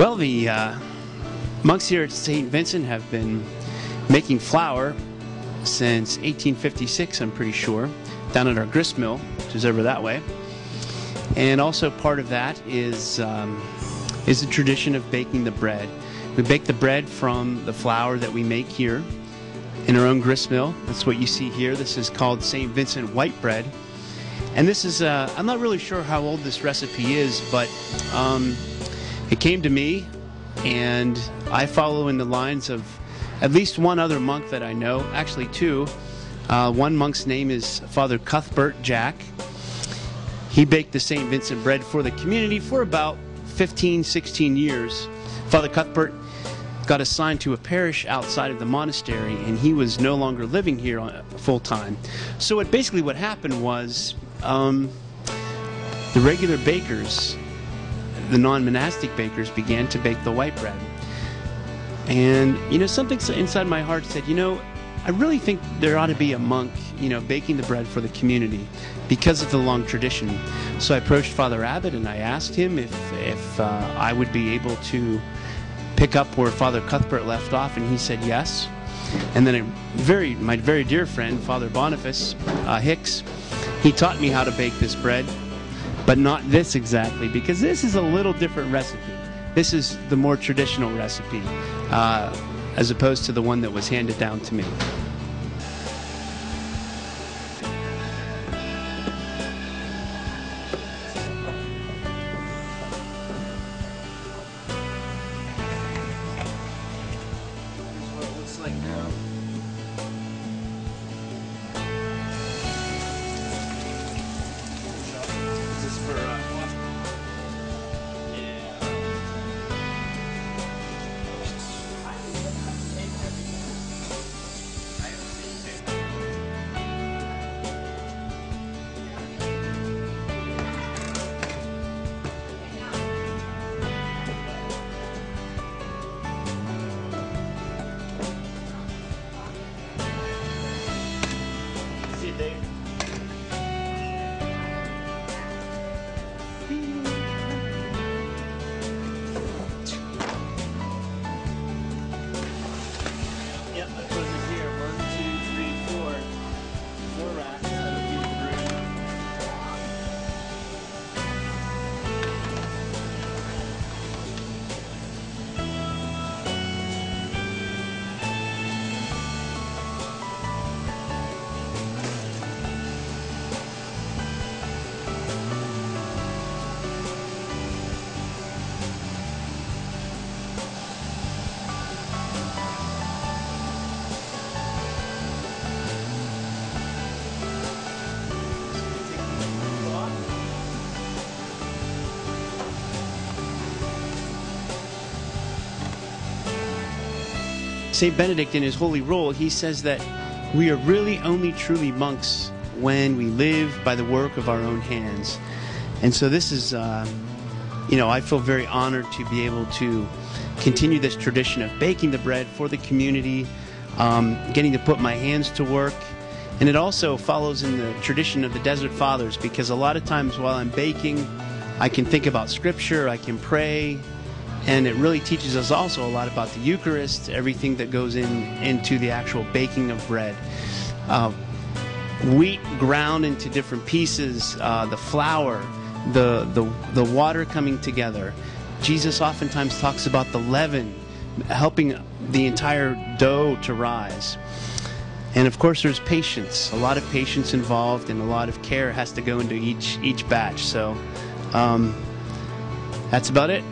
Well, the monks here at St. Vincent have been making flour since 1856, I'm pretty sure, down at our grist mill, which is over that way. And also part of that is the tradition of baking the bread. We bake the bread from the flour that we make here in our own grist mill. That's what you see here. This is called St. Vincent white bread. And this is, I'm not really sure how old this recipe is, but it came to me, and I follow in the lines of at least one other monk that I know, actually two. One monk's name is Father Cuthbert Jack. He baked the St. Vincent bread for the community for about 15, 16 years. Father Cuthbert got assigned to a parish outside of the monastery, and he was no longer living here full time. So basically what happened was the regular bakers, the non-monastic bakers, began to bake the white bread. And, you know, something inside my heart said, you know, I really think there ought to be a monk, you know, baking the bread for the community because of the long tradition. So I approached Father Abbot and I asked him if I would be able to pick up where Father Cuthbert left off, and he said yes. And then my very dear friend, Father Boniface Hicks, he taught me how to bake this bread, but not this exactly, because this is a little different recipe. This is the more traditional recipe, as opposed to the one that was handed down to me. Here's what it looks like now. Is this for St. Benedict, in his holy rule, he says that we are really only truly monks when we live by the work of our own hands. And so this is, you know, I feel very honored to be able to continue this tradition of baking the bread for the community, getting to put my hands to work. And it also follows in the tradition of the Desert Fathers, because a lot of times while I'm baking, I can think about Scripture, I can pray, and it really teaches us also a lot about the Eucharist, everything that goes into the actual baking of bread. Wheat ground into different pieces, the flour, the water coming together. Jesus oftentimes talks about the leaven helping the entire dough to rise. And of course there's patience, a lot of patience involved, and a lot of care has to go into each batch. So that's about it.